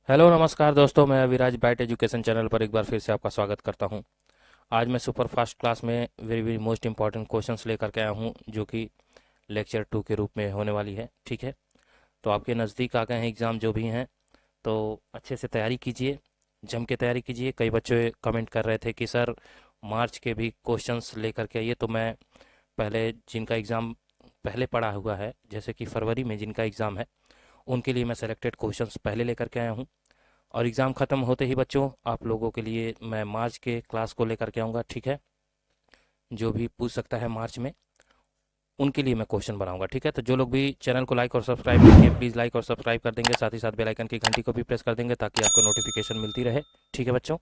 Hello नमस्कार दोस्तों, मैं अविराज बाइट एजुकेशन चैनल पर एक बार फिर से आपका स्वागत करता हूं। आज मैं सुपर फास्ट क्लास में very very most important questions लेकर के आया हूं, जो कि लेक्चर 2 के रूप में होने वाली है। ठीक है, तो आपके नज़दीक आ गए हैं एग्ज़ाम जो भी हैं, तो अच्छे से तैयारी कीजिए, जम के तैयारी कीजिए। कई बच्चे कमेंट कर रहे थे कि सर मार्च के भी क्वेश्चंस लेकर के आइए, तो मैं पहले जिनका एग्ज़ाम पहले पड़ा हुआ है, जैसे कि फरवरी में जिनका एग्ज़ाम है, उनके लिए मैं सेलेक्टेड क्वेश्चंस पहले लेकर के आया हूँ। और एग्ज़ाम ख़त्म होते ही बच्चों आप लोगों के लिए मैं मार्च के क्लास को लेकर के आऊँगा। ठीक है, जो भी पूछ सकता है मार्च में उनके लिए मैं क्वेश्चन बनाऊंगा। ठीक है, तो जो लोग भी चैनल को लाइक और सब्सक्राइब नहीं किए, प्लीज़ लाइक और सब्सक्राइब कर देंगे, साथ ही साथ बेल आइकन की घंटी को भी प्रेस कर देंगे ताकि आपको नोटिफिकेशन मिलती रहे। ठीक है बच्चों,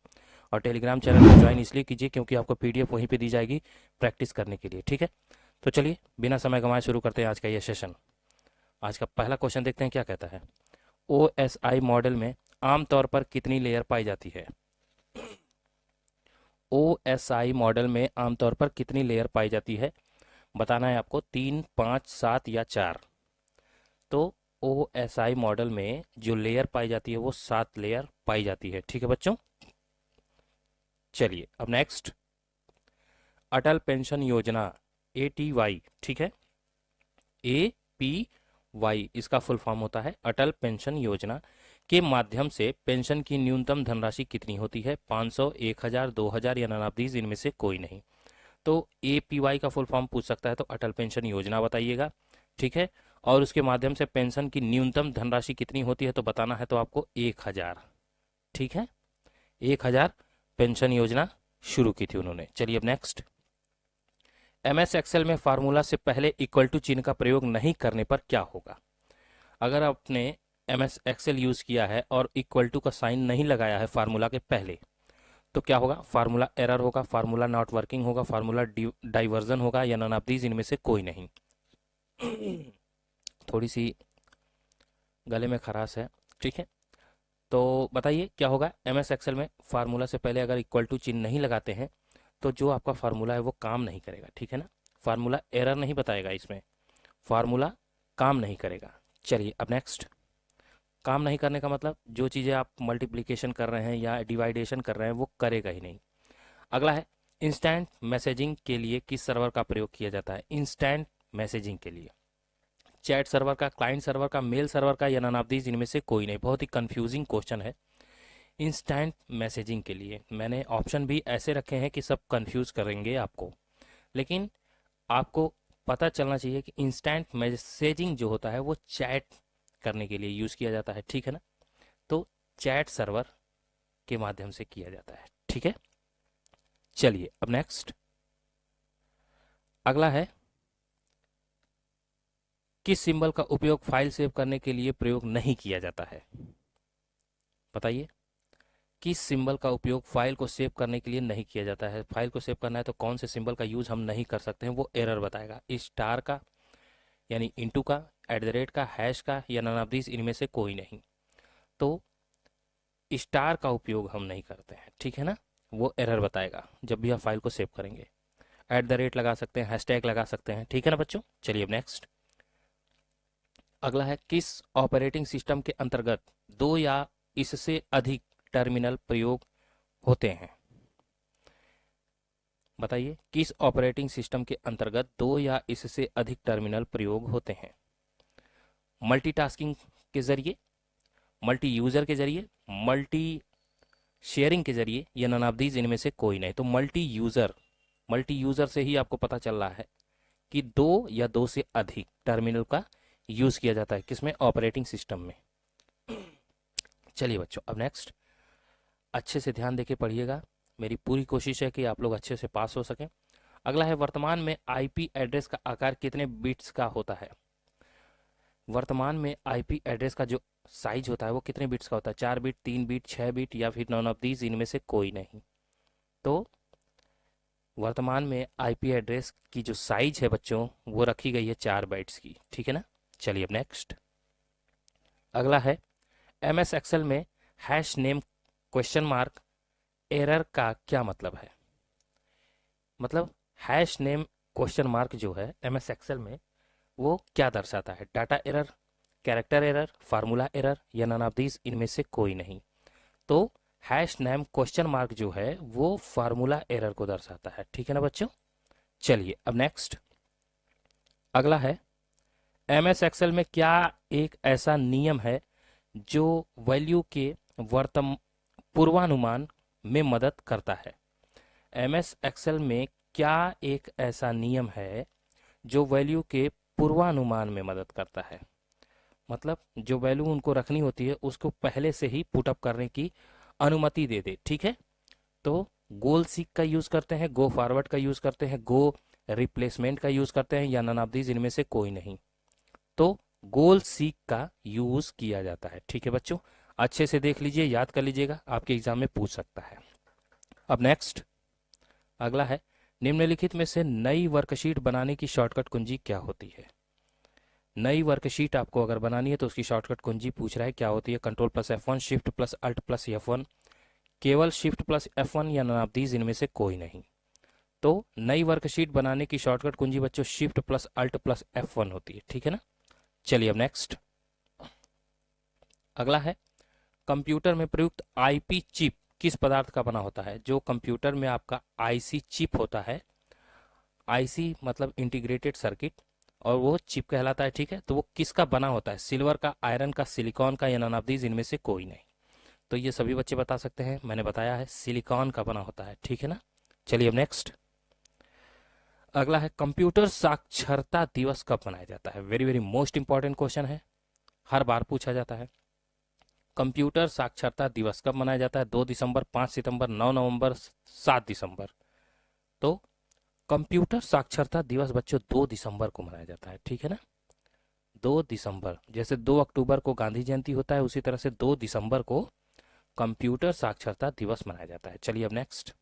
और टेलीग्राम चैनल को ज्वाइन इसलिए कीजिए क्योंकि आपको पीडीएफ वहीं पे दी जाएगी प्रैक्टिस करने के लिए। ठीक है, तो चलिए बिना समय गंवाए शुरू करते हैं आज का ये सेशन। आज का पहला क्वेश्चन देखते हैं क्या कहता है। ओ एस आई मॉडल में आमतौर पर कितनी लेयर पाई जाती है। OSI मॉडल में आमतौर पर कितनी लेयर पाई जाती है, बताना है आपको। 3, 5, 7 या 4। तो OSI मॉडल में जो लेयर पाई जाती है वो 7 लेयर पाई जाती है। ठीक है बच्चों, चलिए अब नेक्स्ट। अटल पेंशन योजना ATY, ठीक है, APY इसका फुल फॉर्म होता है अटल पेंशन योजना के माध्यम से पेंशन की न्यूनतम धनराशि कितनी होती है। 500, 1000, 2000 या नन ऑफ दीज इनमें से कोई नहीं। तो APY का फुल फॉर्म पूछ सकता है तो अटल पेंशन योजना बताइएगा। ठीक है, और उसके माध्यम से पेंशन की न्यूनतम धनराशि कितनी होती है तो बताना है तो आपको 1000। ठीक है, 1000 पेंशन योजना शुरू की थी उन्होंने। चलिए अब नेक्स्ट। MS एक्सेल में फार्मूला से पहले इक्वल टू चिन्ह का प्रयोग नहीं करने पर क्या होगा। अगर आपने MS एक्सेल यूज किया है और इक्वल टू का साइन नहीं लगाया है फार्मूला के पहले, तो क्या होगा। फार्मूला एरर होगा, फार्मूला नॉट वर्किंग होगा, फार्मूला डाइवर्जन होगा या नन ऑफ दीज इनमें से कोई नहीं। थोड़ी सी गले में खराश है। ठीक है, तो बताइए क्या होगा। MS एक्सेल में फार्मूला से पहले अगर इक्वल टू चिन्ह नहीं लगाते हैं तो जो आपका फार्मूला है वो काम नहीं करेगा। ठीक है ना, फार्मूला एरर नहीं बताएगा, इसमें फार्मूला काम नहीं करेगा। चलिए अब नेक्स्ट। काम नहीं करने का मतलब जो चीज़ें आप मल्टीप्लिकेशन कर रहे हैं या डिवाइडेशन कर रहे हैं वो करेगा ही नहीं। अगला है इंस्टेंट मैसेजिंग के लिए किस सर्वर का प्रयोग किया जाता है। इंस्टेंट मैसेजिंग के लिए चैट सर्वर का, क्लाइंट सर्वर का, मेल सर्वर का या नन ऑफ दीज इनमें से कोई नहीं। बहुत ही कंफ्यूजिंग क्वेश्चन है। इंस्टेंट मैसेजिंग के लिए मैंने ऑप्शन भी ऐसे रखे हैं कि सब कंफ्यूज करेंगे आपको, लेकिन आपको पता चलना चाहिए कि इंस्टेंट मैसेजिंग जो होता है वो चैट करने के लिए यूज़ किया जाता है। ठीक है ना, तो चैट सर्वर के माध्यम से किया जाता है। ठीक है, चलिए अब नेक्स्ट। अगला है किस सिंबल का उपयोग फाइल सेव करने के लिए प्रयोग नहीं किया जाता है। बताइए किस सिंबल का उपयोग फाइल को सेव करने के लिए नहीं किया जाता है। फाइल को सेव करना है तो कौन से सिंबल का यूज हम नहीं कर सकते हैं, वो एरर बताएगा। स्टार का यानी इंटू का, एट द रेट का, हैश का या नन ऑफ दिस इनमें से कोई नहीं। तो स्टार का उपयोग हम नहीं करते हैं। ठीक है ना, वो एरर बताएगा जब भी आप फाइल को सेव करेंगे। एट द रेट लगा सकते हैं, हैशटैग लगा सकते हैं। ठीक है ना बच्चों, चलिए अब नेक्स्ट। अगला है किस ऑपरेटिंग सिस्टम के अंतर्गत दो या इससे अधिक टर्मिनल प्रयोग होते हैं। बताइए किस ऑपरेटिंग सिस्टम के अंतर्गत दो या इससे अधिक टर्मिनल प्रयोग होते हैं। मल्टीटास्किंग के जरिए, मल्टी यूजर के जरिए, मल्टी शेयरिंग के जरिए या नन ऑफ दीज इनमें से कोई नहीं। तो मल्टी यूजर से ही आपको पता चल रहा है कि दो या दो से अधिक टर्मिनल का यूज किया जाता है किसमें, ऑपरेटिंग सिस्टम में। चलिए बच्चों अब नेक्स्ट। अच्छे से ध्यान देके पढ़िएगा, मेरी पूरी कोशिश है कि आप लोग अच्छे से पास हो सकें। अगला है वर्तमान में आईपी एड्रेस का आकार कितने बिट्स का होता है। वर्तमान में आईपी एड्रेस का जो साइज होता है वो कितने बिट्स का होता है। 4 बिट, 3 बिट, 6 बिट या फिर नॉन ऑफ दीज इनमें से कोई नहीं। तो वर्तमान में आईपी एड्रेस की जो साइज है बच्चों वो रखी गई है 4 बाइट्स की। ठीक है ना, चलिए अब नेक्स्ट। अगला है MS एक्सेल में hash name question mark error का क्या मतलब है। मतलब हैश नेम क्वेश्चन मार्क जो है MS एक्सेल में वो क्या दर्शाता है। Data error, character error, formula error या नन ऑफ दीज इनमें से कोई नहीं। तो हैश नेम क्वेश्चन मार्क जो है वो फार्मूला एरर को दर्शाता है। ठीक है ना बच्चों। चलिए अब नेक्स्ट अगला है, एमएस एक्सेल में क्या एक ऐसा नियम है जो वैल्यू के वर्तमान पूर्वानुमान में मदद करता है। एमएस एक्सेल में क्या एक ऐसा नियम है जो वैल्यू के पूर्वानुमान में मदद करता है। मतलब जो वैल्यू उनको रखनी होती है उसको पहले से ही पुटअप करने की अनुमति दे दे। ठीक है, तो गोल सीक का यूज करते हैं, गो फॉरवर्ड का यूज करते हैं, गो रिप्लेसमेंट का यूज करते हैं, या नन ऑफ दीज इनमें से कोई नहीं। तो गोल सीक का यूज किया जाता है। ठीक है बच्चों, अच्छे से देख लीजिए, याद कर लीजिएगा, आपके एग्जाम में पूछ सकता है। अब नेक्स्ट अगला है, निम्नलिखित में से नई वर्कशीट बनाने की शॉर्टकट कुंजी क्या होती है। नई वर्कशीट आपको अगर बनानी है तो उसकी शॉर्टकट कुंजी पूछ रहा है क्या होती है। Control plus F1, shift plus alt plus F1, केवल शिफ्ट प्लस F1 या नन ऑफ दीज इनमें से कोई नहीं। तो नई वर्कशीट बनाने की शॉर्टकट कुंजी बच्चों shift plus alt plus F1 होती है। ठीक है ना। चलिए अब नेक्स्ट अगला है, कंप्यूटर में प्रयुक्त आईपी चिप किस पदार्थ का बना होता है। जो कंप्यूटर में आपका आईसी चिप होता है, आईसी मतलब इंटीग्रेटेड सर्किट, और वो चिप कहलाता है। ठीक है, तो वो किसका बना होता है। सिल्वर का, आयरन का, सिलिकॉन का या नन ऑफ दीज इनमें से कोई नहीं। तो ये सभी बच्चे बता सकते हैं, मैंने बताया है सिलिकॉन का बना होता है। ठीक है ना। चलिए अब नेक्स्ट अगला है, कंप्यूटर साक्षरता दिवस कब मनाया जाता है। Very very most important question है, हर बार पूछा जाता है। कंप्यूटर साक्षरता दिवस कब मनाया जाता है। 2 दिसंबर, 5 सितंबर, 9 नवंबर, 7 दिसंबर। तो कंप्यूटर साक्षरता दिवस बच्चों 2 दिसंबर को मनाया जाता है। ठीक है ना, 2 दिसंबर। जैसे 2 अक्टूबर को गांधी जयंती होता है, उसी तरह से 2 दिसंबर को कंप्यूटर साक्षरता दिवस मनाया जाता है। चलिए अब नेक्स्ट,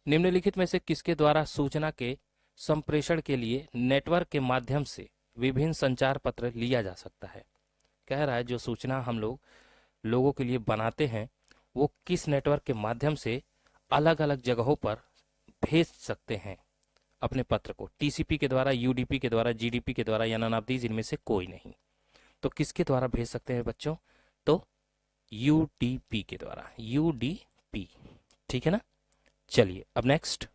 निम्नलिखित में से किसके द्वारा सूचना के संप्रेषण के लिए नेटवर्क के माध्यम से विभिन्न संचार पत्र लिया जा सकता है। कह रहा है जो सूचना हम लोगों के लिए बनाते हैं वो किस नेटवर्क के माध्यम से अलग अलग जगहों पर भेज सकते हैं अपने पत्र को। टीसीपी के द्वारा, यूडीपी के द्वारा, जीडीपी के द्वारा या नन ऑफ दीज इनमें से कोई नहीं। तो किसके द्वारा भेज सकते हैं बच्चों, तो यूडीपी के द्वारा, यूडीपी। ठीक है ना। चलिए अब नेक्स्ट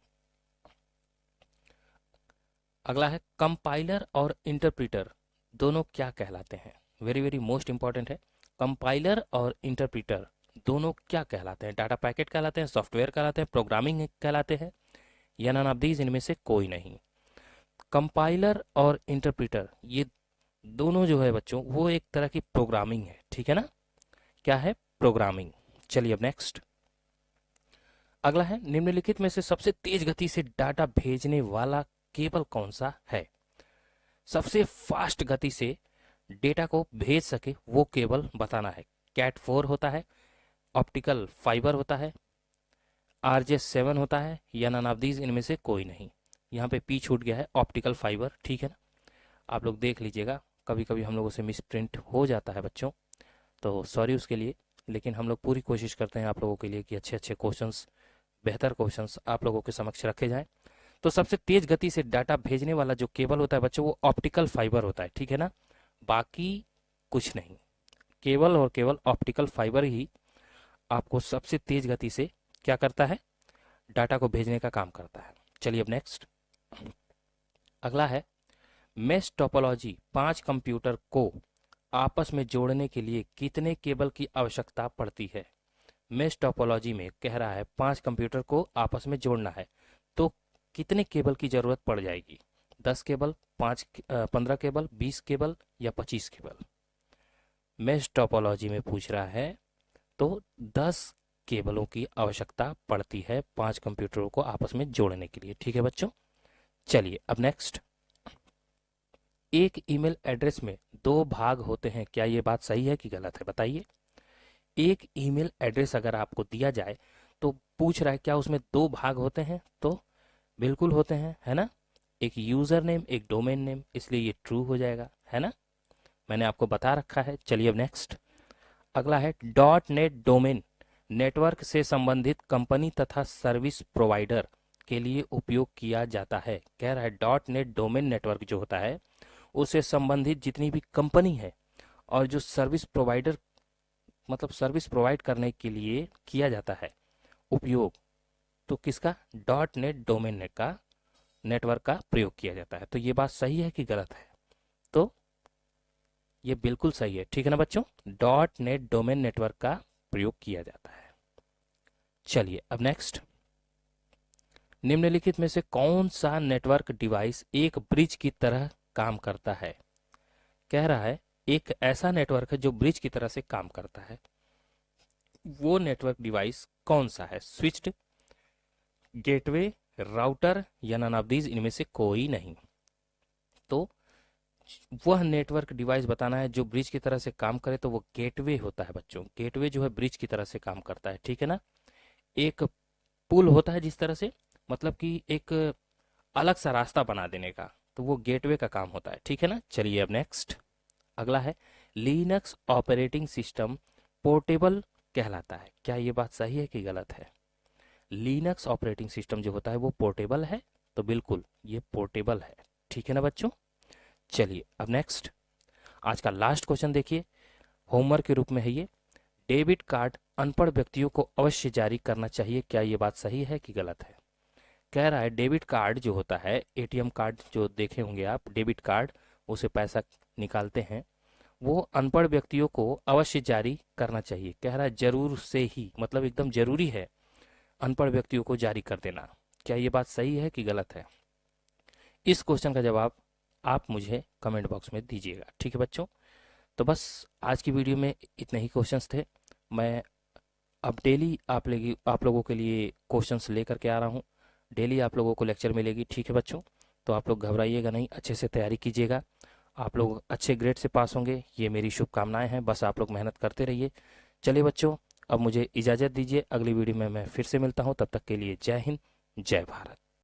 अगला है, कंपाइलर और इंटरप्रीटर दोनों क्या कहलाते हैं। वेरी वेरी मोस्ट इंपॉर्टेंट है, कंपाइलर और इंटरप्रीटर दोनों क्या कहलाते हैं। डाटा पैकेट कहलाते हैं, सॉफ्टवेयर कहलाते हैं, प्रोग्रामिंग कहलाते हैं, या नन ऑफ दीज इनमें से कोई नहीं। कंपाइलर और इंटरप्रीटर ये दोनों जो है बच्चों वो एक तरह की प्रोग्रामिंग है। ठीक है ना, क्या है, प्रोग्रामिंग। चलिए अब नेक्स्ट अगला है, निम्नलिखित में से सबसे तेज गति से डाटा भेजने वाला केबल कौन सा है। सबसे फास्ट गति से डेटा को भेज सके वो केबल बताना है। कैट 4 होता है, ऑप्टिकल फाइबर होता है, RJ7 होता है, या नन ऑफ दीज इनमें से कोई नहीं। यहाँ पे पी छूट गया है, ऑप्टिकल फाइबर। ठीक है ना, आप लोग देख लीजिएगा, कभी कभी हम लोगों से मिस प्रिंट हो जाता है बच्चों, तो सॉरी उसके लिए। लेकिन हम लोग पूरी कोशिश करते हैं आप लोगों के लिए कि अच्छे अच्छे क्वेश्चंस, बेहतर क्वेश्चंस आप लोगों के समक्ष रखे जाएं। तो सबसे तेज गति से डाटा भेजने वाला जो केबल होता है बच्चों वो ऑप्टिकल फाइबर होता है। ठीक है ना, बाकी कुछ नहीं, केवल और केवल ऑप्टिकल फाइबर ही आपको सबसे तेज गति से क्या करता है, डाटा को भेजने का काम करता है। चलिए अब नेक्स्ट अगला है, मेश टोपोलॉजी 5 कंप्यूटर को आपस में जोड़ने के लिए कितने केबल की आवश्यकता पड़ती है। मेश टोपोलॉजी में कह रहा है 5 कंप्यूटर को आपस में जोड़ना है, तो कितने केबल की जरूरत पड़ जाएगी। 10 केबल, 15 केबल, 20 केबल या 25 केबल। मेश टोपोलॉजी में पूछ रहा है तो 10 केबलों की आवश्यकता पड़ती है 5 कंप्यूटरों को आपस में जोड़ने के लिए। ठीक है बच्चों। चलिए अब नेक्स्ट, एक ईमेल एड्रेस में 2 भाग होते हैं, क्या ये बात सही है कि गलत है, बताइए। एक ईमेल एड्रेस अगर आपको दिया जाए तो पूछ रहा है क्या उसमें 2 भाग होते हैं, तो बिल्कुल होते हैं, है ना। एक यूजर नेम, एक डोमेन नेम, इसलिए ये ट्रू हो जाएगा, है ना, मैंने आपको बता रखा है। चलिए अब नेक्स्ट अगला है, .NET डोमेन नेटवर्क से संबंधित कंपनी तथा सर्विस प्रोवाइडर के लिए उपयोग किया जाता है। कह रहा है .NET डोमेन नेटवर्क जो होता है उससे संबंधित जितनी भी कंपनी है और जो सर्विस प्रोवाइडर मतलब सर्विस प्रोवाइड करने के लिए किया जाता है उपयोग, तो किसका? डॉट नेट डोमेन नेट का नेटवर्क का प्रयोग किया जाता है। तो ये बात सही है कि गलत है? तो ये बिल्कुल सही है, ठीक है ना बच्चों? डॉट नेट डोमेन नेटवर्क का प्रयोग किया जाता है। चलिए अब नेक्स्ट, निम्नलिखित में से कौन सा नेटवर्क डिवाइस एक ब्रिज की तरह काम करता है? कह रहा है एक ऐसा नेटवर्क है जो ब्रिज की तरह से काम करता है, वो नेटवर्क डिवाइस कौन सा है? स्विच्ड, गेटवे, राउटर या नन ऑफ दीज, इनमें से कोई नहीं। तो वह नेटवर्क डिवाइस बताना है जो ब्रिज की तरह से काम करे, तो वो गेटवे होता है बच्चों। गेटवे जो है ब्रिज की तरह से काम करता है, ठीक है ना? एक पुल होता है जिस तरह से, मतलब कि एक अलग सा रास्ता बना देने का, तो वो गेटवे का काम होता है, ठीक है ना? चलिए अब नेक्स्ट, अगला है लिनक्स ऑपरेटिंग सिस्टम पोर्टेबल कहलाता है। क्या ये बात सही है कि गलत है? लिनक्स ऑपरेटिंग सिस्टम जो होता है वो पोर्टेबल है, तो बिल्कुल ये पोर्टेबल है, ठीक है ना बच्चों? चलिए अब नेक्स्ट, आज का लास्ट क्वेश्चन देखिए, होमवर्क के रूप में है ये। डेबिट कार्ड अनपढ़ व्यक्तियों को अवश्य जारी करना चाहिए, क्या ये बात सही है कि गलत है? कह रहा है डेबिट कार्ड जो होता है, एटीएम कार्ड जो देखे होंगे आप, डेबिट कार्ड, उसे पैसा निकालते हैं, वो अनपढ़ व्यक्तियों को अवश्य जारी करना चाहिए। कह रहा है जरूर से ही, मतलब एकदम जरूरी है अनपढ़ व्यक्तियों को जारी कर देना। क्या ये बात सही है कि गलत है? इस क्वेश्चन का जवाब आप मुझे कमेंट बॉक्स में दीजिएगा, ठीक है बच्चों? तो बस आज की वीडियो में इतने ही क्वेश्चंस थे। मैं अब डेली आप लोगों के लिए क्वेश्चंस लेकर के आ रहा हूँ। डेली आप लोगों को लेक्चर मिलेगी, ठीक है बच्चों? तो आप लोग घबराइएगा नहीं, अच्छे से तैयारी कीजिएगा, आप लोग अच्छे ग्रेड से पास होंगे, ये मेरी शुभकामनाएं हैं। बस आप लोग मेहनत करते रहिए। चलिए बच्चों, अब मुझे इजाज़त दीजिए, अगली वीडियो में मैं फिर से मिलता हूँ। तब तक के लिए जय हिंद, जय भारत।